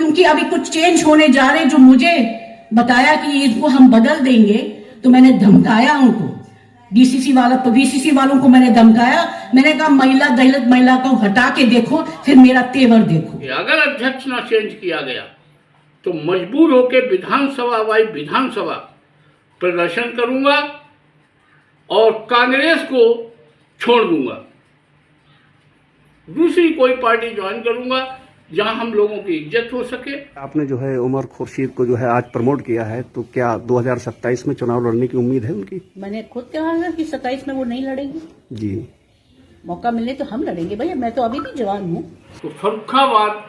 क्योंकि अभी कुछ चेंज होने जा रहे, जो मुझे बताया कि इसको हम बदल देंगे, तो मैंने धमकाया उनको, डीसीसी वालों को मैंने धमकाया। मैंने कहा महिला दलित महिला को हटा के देखो, फिर मेरा तेवर देखो। अगर अध्यक्ष ना चेंज किया गया तो मजबूर होकर विधानसभा प्रदर्शन करूंगा और कांग्रेस को छोड़ दूंगा, दूसरी कोई पार्टी ज्वाइन करूंगा जहां हम लोगों की इज्जत हो सके। आपने जो है उमर खुर्शीद को जो है आज प्रमोट किया है, तो क्या 2027 में चुनाव लड़ने की उम्मीद है उनकी? मैंने खुद कहा है कि 27 में वो नहीं लड़ेंगे जी। मौका मिले तो हम लड़ेंगे भैया, मैं तो अभी भी जवान हूँ। तो फर्रुखाबाद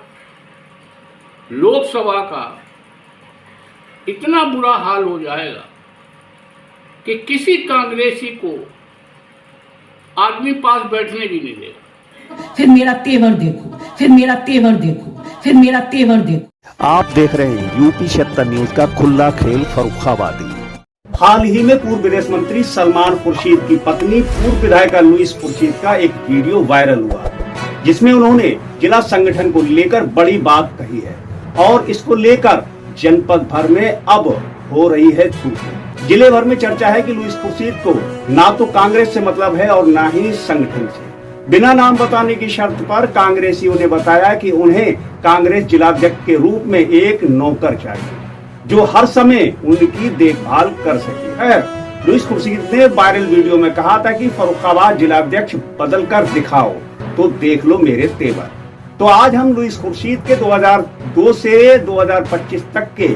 लोकसभा का इतना बुरा हाल हो जाएगा कि किसी कांग्रेसी को आदमी पास बैठने भी नहीं देगा। फिर मेरा तेवर देखो, फिर मेरा तेवर देखो, फिर मेरा तेवर देखो। आप देख रहे हैं यूपी 76 न्यूज का खुला खेल फर्रुखाबादी। हाल ही में पूर्व विदेश मंत्री सलमान खुर्शीद की पत्नी पूर्व विधायिका लुईस खुर्शीद का एक वीडियो वायरल हुआ, जिसमें उन्होंने जिला संगठन को लेकर बड़ी बात कही है और इसको लेकर जनपद भर में अब हो रही है थूक। जिले भर में चर्चा है कि लुईस खुर्शीद को ना तो कांग्रेस से मतलब है और ना ही संगठन से। बिना नाम बताने की शर्त पर कांग्रेसियों ने बताया कि उन्हें कांग्रेस जिलाध्यक्ष के रूप में एक नौकर चाहिए जो हर समय उनकी देखभाल कर सके। खैर, लुईस खुर्शीद ने वायरल वीडियो में कहा था कि फर्रुखाबाद जिलाध्यक्ष बदल कर दिखाओ तो देख लो मेरे तेवर। तो आज हम लुईस खुर्शीद के 2002 से 2025 तक के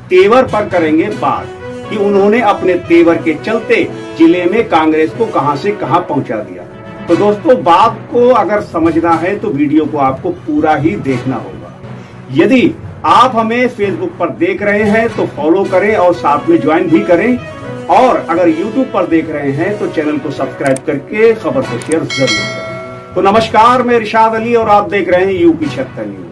तेवर पर करेंगे बात कि उन्होंने अपने तेवर के चलते जिले में कांग्रेस को कहां से कहां पहुंचा दिया। तो दोस्तों, बात को अगर समझना है तो वीडियो को आपको पूरा ही देखना होगा। यदि आप हमें फेसबुक पर देख रहे हैं तो फॉलो करें और साथ में ज्वाइन भी करें, और अगर यूट्यूब पर देख रहे हैं तो चैनल को सब्सक्राइब करके खबर को शेयर जरूर करें। तो नमस्कार, मैं इरशाद अली और आप देख रहे हैं यूपी 76 न्यूज,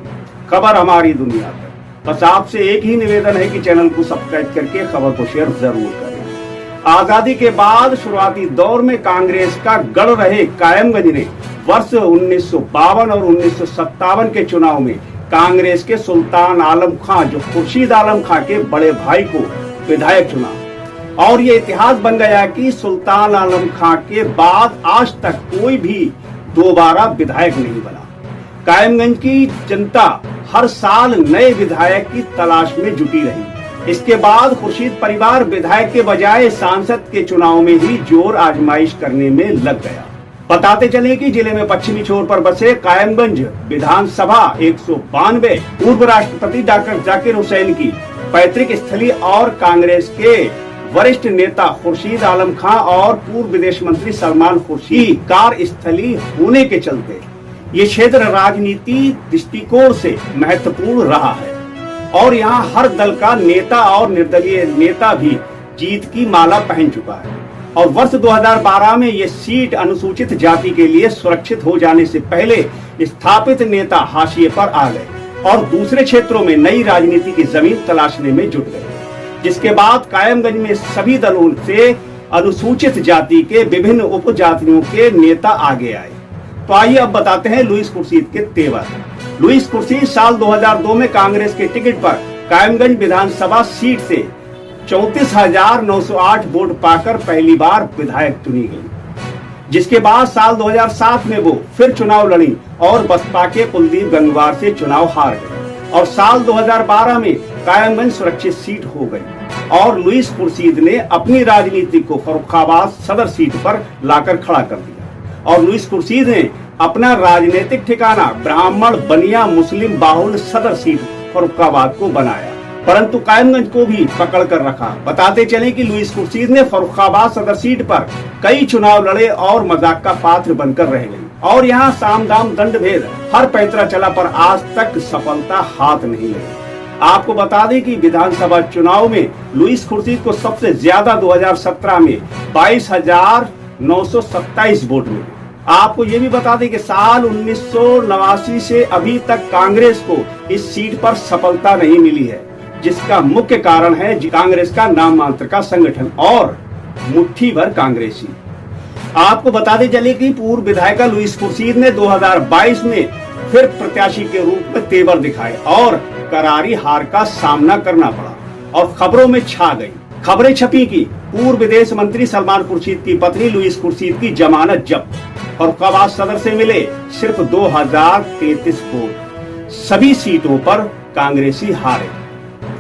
खबर हमारी दुनिया तक। बस आपसे एक ही निवेदन है कि चैनल को सब्सक्राइब करके खबर को शेयर जरूर करें। आजादी के बाद शुरुआती दौर में कांग्रेस का गढ़ रहे कायमगंज ने वर्ष 1952 और 1957 के चुनाव में कांग्रेस के सुल्तान आलम खां, जो खुर्शीद आलम खां के बड़े भाई को विधायक चुना, और ये इतिहास बन गया कि सुल्तान आलम खां के बाद आज तक कोई भी दोबारा विधायक नहीं बना। कायमगंज की जनता हर साल नए विधायक की तलाश में जुटी रही। इसके बाद खुर्शीद परिवार विधायक के बजाय सांसद के चुनाव में ही जोर आजमाइश करने में लग गया। बताते चले कि जिले में पश्चिमी छोर पर बसे कायमगंज विधानसभा 192 पूर्व राष्ट्रपति डॉक्टर जाकिर हुसैन की पैतृक स्थली और कांग्रेस के वरिष्ठ नेता खुर्शीद आलम खां और पूर्व विदेश मंत्री सलमान खुर्शीद कार्यस्थली होने के चलते ये क्षेत्र राजनीति दृष्टिकोण से महत्वपूर्ण रहा है और यहाँ हर दल का नेता और निर्दलीय नेता भी जीत की माला पहन चुका है। और वर्ष 2012 में ये सीट अनुसूचित जाति के लिए सुरक्षित हो जाने से पहले स्थापित नेता हाशिए पर आ गए और दूसरे क्षेत्रों में नई राजनीति की जमीन तलाशने में जुट गए, जिसके बाद कायमगंज में सभी दलों से अनुसूचित जाति के विभिन्न उपजातियों के नेता आगे आए। तो आइए अब बताते हैं लुईस खुर्शीद के तेवर। लुईस खुर्शीद साल 2002 में कांग्रेस के टिकट पर कायमगंज विधानसभा सीट से 34,908 वोट पाकर पहली बार विधायक चुनी गई, जिसके बाद साल 2007 में वो फिर चुनाव लड़ी और बसपा के कुलदीप गंगवार से चुनाव हार गए और साल 2012 में कायमगंज सुरक्षित सीट हो गई और लुईस खुर्शीद ने अपनी राजनीति को फर्रुखाबाद सदर सीट पर लाकर खड़ा कर दिया और लुईस खुर्शीद ने अपना राजनीतिक ठिकाना ब्राह्मण बनिया मुस्लिम बाहुल सदर सीट फर्रुखाबाद को बनाया, परंतु कायमगंज को भी पकड़ कर रखा। बताते चले कि लुईस खुर्शीद ने फर्रुखाबाद सदर सीट पर कई चुनाव लड़े और मजाक का पात्र बनकर रह गई और यहाँ साम दाम दंड भेद हर पैतरा चला पर आज तक सफलता हाथ नहीं लगी। आपको बता दें कि विधानसभा चुनाव में लुईस खुर्शीद को सबसे ज्यादा 2017 में 22,927 वोट मिले। आपको ये भी बता दें कि साल 1989 से अभी तक कांग्रेस को इस सीट पर सफलता नहीं मिली है, जिसका मुख्य कारण है कांग्रेस का नाम मात्र का संगठन और मुट्ठी भर कांग्रेसी। आपको बताते चले कि पूर्व विधायिका लुईस खुर्शीद ने 2022 में फिर प्रत्याशी के रूप में तेवर दिखाए और करारी हार का सामना करना पड़ा और खबरों में छा गई। खबरें छपी कि पूर्व विदेश मंत्री सलमान खुर्शीद की पत्नी लुईस खुर्शीद की जमानत जब्त। फर्रुखाबाद सदर से मिले सिर्फ 2033 वोट। सभी सीटों पर कांग्रेसी हारे।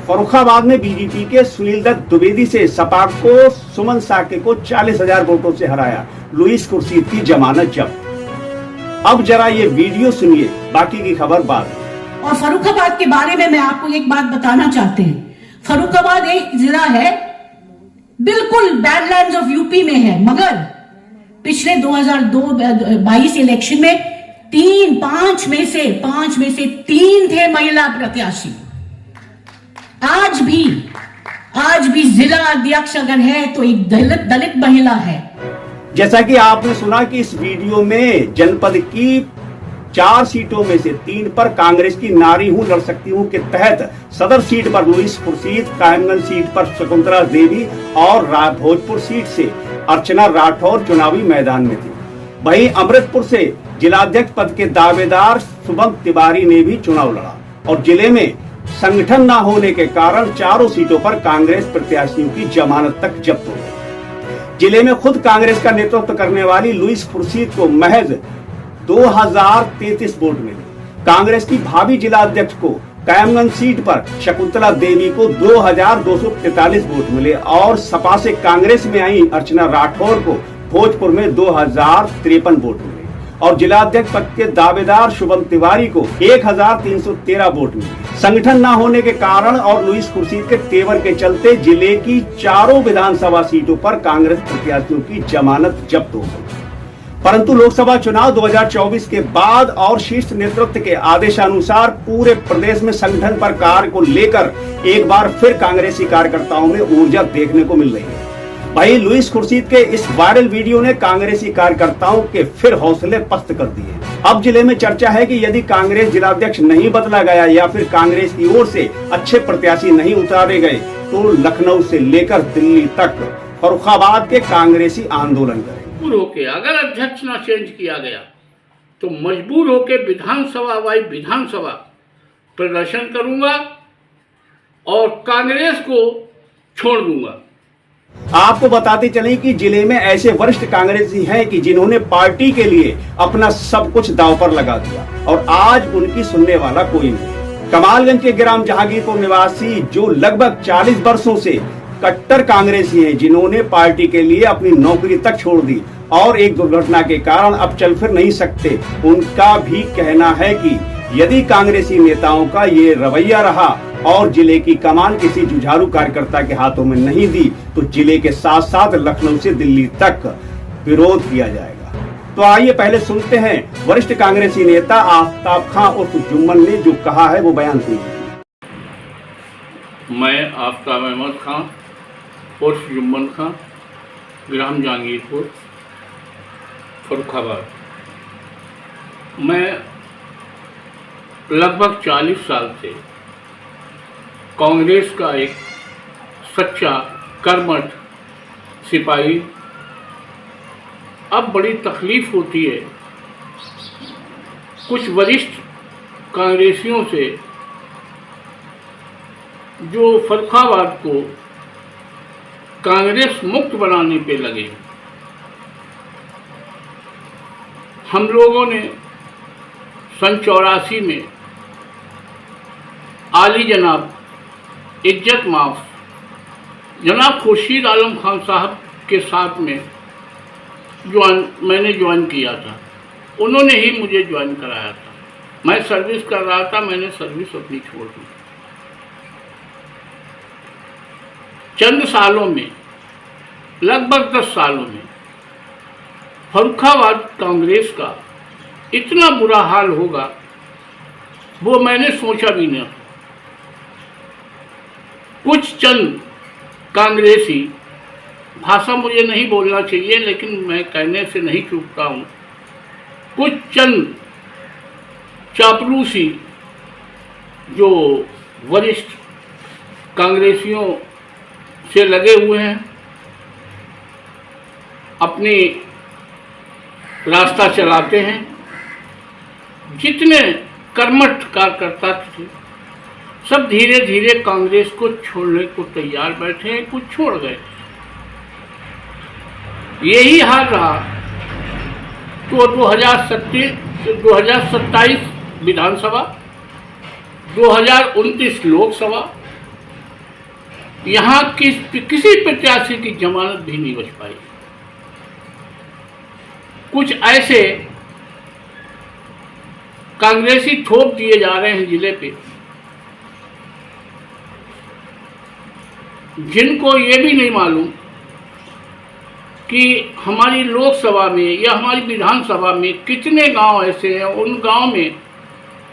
फर्रुखाबाद में बीजेपी के सुनील दत्त द्विवेदी से सपा को सुमन साके को 40,000 वोटों से हराया। लुईस खुर्शीद की जमानत जब्त। अब जरा ये वीडियो सुनिए, बाकी की खबर बाद में। और फर्रुखाबाद के बारे में मैं आपको एक बात बताना चाहते हैं। फर्रुखाबाद एक जिला है, बिल्कुल बैडलैंड्स ऑफ यूपी में है, मगर पिछले 2022 इलेक्शन में 5 में से 3 थे महिला प्रत्याशी। आज भी जिला अध्यक्ष अगर है तो एक दलित महिला है। जैसा कि आपने सुना कि इस वीडियो में जनपद की 4 सीटों में से 3 पर कांग्रेस की नारी हूं लड़ सकती हूं के तहत सदर सीट पर लुईस खुर्शीद, कायमगंज सीट पर शकुंतला देवी और भोजपुर सीट से अर्चना राठौर चुनावी मैदान में थी। वहीं अमृतपुर से जिलाध्यक्ष पद के दावेदार शुभम तिवारी ने भी चुनाव लड़ा और जिले में संगठन न होने के कारण 4 सीटों पर कांग्रेस प्रत्याशियों की जमानत तक जब्त हो गई। जिले में खुद कांग्रेस का नेतृत्व करने वाली लुईस खुर्शीद को महज 2033 वोट मिले। कांग्रेस की भावी जिला अध्यक्ष को कायमगंज सीट पर शकुंतला देवी को 2243 वोट मिले और सपा से कांग्रेस में आई अर्चना राठौर को भोजपुर में 2053 वोट मिले और जिला अध्यक्ष पद के दावेदार शुभम तिवारी को 1313 वोट मिले। संगठन न होने के कारण और लुईस खुर्शीद के तेवर के चलते जिले की 4 विधानसभा सीटों पर कांग्रेस प्रत्याशियों की जमानत जब्त हो गई। परंतु लोकसभा चुनाव 2024 के बाद और शीर्ष नेतृत्व के आदेशानुसार पूरे प्रदेश में संगठन पर कार्य को लेकर एक बार फिर कांग्रेसी कार्यकर्ताओं में ऊर्जा देखने को मिल रही है। वहीं लुईस खुर्शीद के इस वायरल वीडियो ने कांग्रेसी कार्यकर्ताओं के फिर हौसले पस्त कर दिए। अब जिले में चर्चा है कि यदि कांग्रेस जिलाध्यक्ष नहीं बदला गया या फिर कांग्रेस की ओर से अच्छे प्रत्याशी नहीं उतारे गए तो लखनऊ से लेकर दिल्ली तक फर्रुखाबाद के कांग्रेसी आंदोलन करेंगे। होके अगर अध्यक्ष ना चेंज किया गया तो मजबूर होके विधानसभा प्रदर्शन करूंगा और कांग्रेस को छोड़ दूंगा। आपको बताते चलें कि जिले में ऐसे वरिष्ठ कांग्रेसी हैं कि जिन्होंने पार्टी के लिए अपना सब कुछ दांव पर लगा दिया और आज उनकी सुनने वाला कोई नहीं। कमालगंज के ग्राम जहांगीरपुर निवासी जो लगभग 40 वर्षों से कट्टर कांग्रेसी हैं, जिन्होंने पार्टी के लिए अपनी नौकरी तक छोड़ दी और एक दुर्घटना के कारण अब चल फिर नहीं सकते, उनका भी कहना है कि यदि कांग्रेसी नेताओं का ये रवैया रहा और जिले की कमान किसी जुझारू कार्यकर्ता के हाथों में नहीं दी तो जिले के साथ साथ लखनऊ से दिल्ली तक विरोध किया जाएगा। तो आइए पहले सुनते हैं वरिष्ठ कांग्रेसी नेता आफ्ताब खां उर्फ जुम्मन ने जो कहा है वो बयान सुनिए। मैं आफ्ताब अहमद खां उर्फ जुम्मन खां, ग्राम जहांगीरपुर, फर्रुखाबाद। मैं लगभग 40 साल से कांग्रेस का एक सच्चा कर्मठ सिपाही। अब बड़ी तकलीफ होती है कुछ वरिष्ठ कांग्रेसियों से जो फर्रुखाबाद को कांग्रेस मुक्त बनाने पे लगे। हम लोगों ने सन 84 में आली जनाब इज्जत माफ जनाब खुर्शीद आलम खान साहब के साथ में मैंने ज्वाइन किया था। उन्होंने ही मुझे ज्वाइन कराया था। मैं सर्विस कर रहा था, मैंने सर्विस अपनी छोड़ दी। चंद सालों में, लगभग 10 सालों में फर्रुखाबाद कांग्रेस का इतना बुरा हाल होगा वो मैंने सोचा भी नहीं। कुछ चंद कांग्रेसी, भाषा मुझे नहीं बोलना चाहिए लेकिन मैं कहने से नहीं चूकता हूँ, कुछ चंद चापलूसी जो वरिष्ठ कांग्रेसियों से लगे हुए हैं, अपनी रास्ता चलाते हैं। जितने कर्मठ कार्यकर्ता थे सब धीरे धीरे कांग्रेस को छोड़ने को तैयार बैठे हैं, कुछ छोड़ गए। यही हाल रहा तो 2027 विधानसभा, 2029 लोकसभा, यहाँ किसी प्रत्याशी की जमानत भी नहीं बच पाई। कुछ ऐसे कांग्रेसी थोप दिए जा रहे हैं जिले पे, जिनको ये भी नहीं मालूम कि हमारी लोकसभा में या हमारी विधानसभा में कितने गांव ऐसे हैं, उन गांव में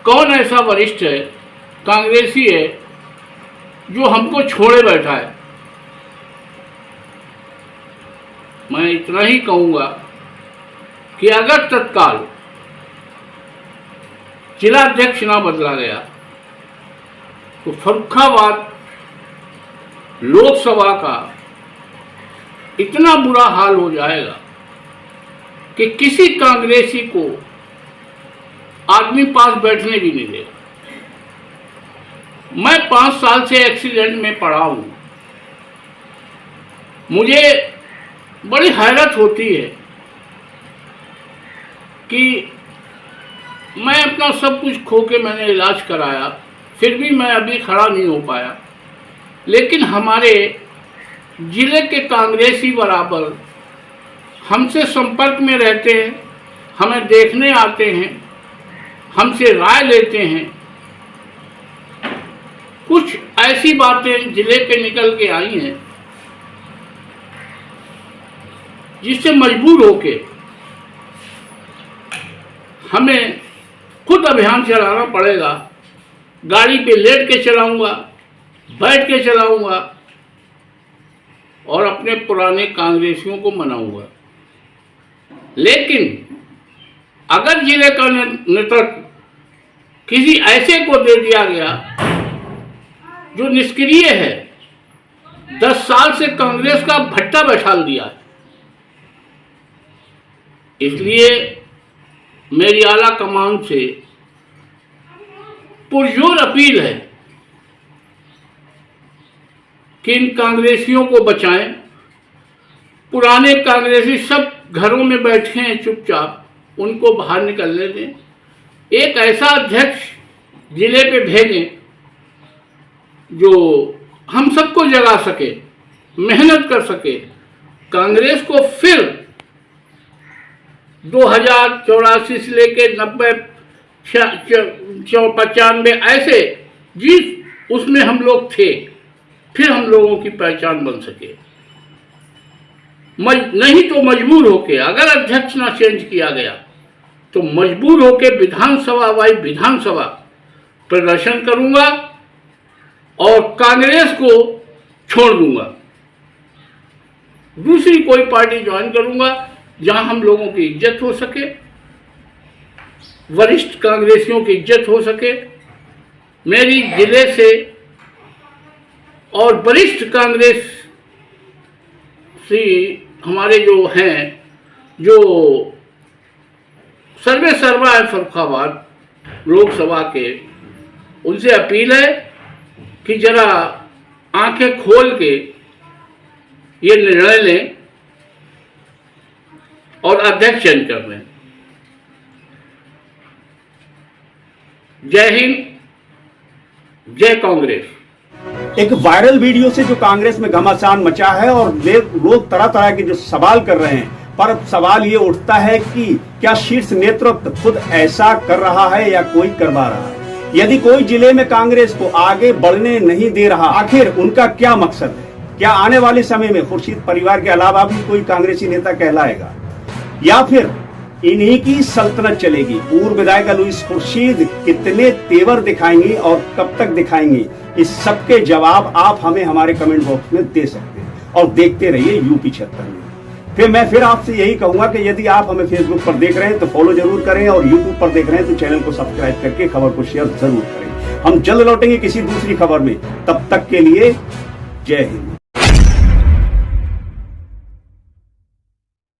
कौन ऐसा वरिष्ठ है, कांग्रेसी है, जो हमको छोड़े बैठा है। मैं इतना ही कहूँगा कि अगर तत्काल जिलाध्यक्ष ना बदला गया तो फर्रुखाबाद लोकसभा का इतना बुरा हाल हो जाएगा कि किसी कांग्रेसी को आदमी पास बैठने भी नहीं देगा। मैं 5 साल से एक्सीडेंट में पड़ा हूं। मुझे बड़ी हैरत होती है कि मैं अपना सब कुछ खो के मैंने इलाज कराया, फिर भी मैं अभी खड़ा नहीं हो पाया। लेकिन हमारे जिले के कांग्रेसी बराबर हमसे संपर्क में रहते हैं, हमें देखने आते हैं, हमसे राय लेते हैं। कुछ ऐसी बातें जिले पे निकल के आई हैं जिससे मजबूर होके हमें खुद अभियान चलाना पड़ेगा। गाड़ी पे लेट के चलाऊंगा, बैठ के चलाऊंगा और अपने पुराने कांग्रेसियों को मनाऊंगा। लेकिन अगर जिले का नेतृत्व किसी ऐसे को दे दिया गया जो निष्क्रिय है, 10 साल से कांग्रेस का भट्टा बैठा दिया है, इसलिए मेरी आला कमान से पुरजोर अपील है कि इन कांग्रेसियों को बचाएं। पुराने कांग्रेसी सब घरों में बैठे हैं चुपचाप, उनको बाहर निकलने दें। एक ऐसा अध्यक्ष जिले पे भेजें जो हम सबको जगा सके, मेहनत कर सके, कांग्रेस को फिर 2084 से लेके 90, 95 ऐसे जिस उसमें हम लोग थे, फिर हम लोगों की पहचान बन सके। नहीं तो मजबूर होके, अगर अध्यक्ष ना चेंज किया गया तो मजबूर होके विधानसभा वाई विधानसभा प्रदर्शन करूंगा और कांग्रेस को छोड़ दूंगा, दूसरी कोई पार्टी ज्वाइन करूंगा जहां हम लोगों की इज्जत हो सके, वरिष्ठ कांग्रेसियों की इज्जत हो सके। मेरी जिले से और वरिष्ठ कांग्रेस से हमारे जो हैं, जो सर्वे सर्वा है फर्रुखाबाद लोकसभा के, उनसे अपील है कि जरा आंखें खोल के ये निर्णय लें और अध्यक्ष चयन कर लें। जय हिंद, जय कांग्रेस। एक वायरल वीडियो से जो कांग्रेस में घमासान मचा है और लोग तरह तरह के जो सवाल कर रहे हैं, पर सवाल ये उठता है कि क्या शीर्ष नेतृत्व खुद ऐसा कर रहा है या कोई करवा रहा है? यदि कोई जिले में कांग्रेस को आगे बढ़ने नहीं दे रहा, आखिर उनका क्या मकसद है? क्या आने वाले समय में खुर्शीद परिवार के अलावा भी कोई कांग्रेसी नेता कहलाएगा या फिर इन्हीं की सल्तनत चलेगी? पूर्व विधायक लुईस खुर्शीद कितने तेवर दिखाएंगे और कब तक दिखाएंगे, इस सबके जवाब आप हमें हमारे कमेंट बॉक्स में दे सकते हैं। और देखते रहिए यूपी 76 में। मैं आपसे यही कहूंगा कि यदि आप हमें फेसबुक पर देख रहे हैं तो फॉलो जरूर करें और यूट्यूब पर देख रहे हैं तो चैनल को सब्सक्राइब करके खबर को शेयर जरूर करें। हम जल्द लौटेंगे किसी दूसरी खबर में, तब तक के लिए जय हिंद।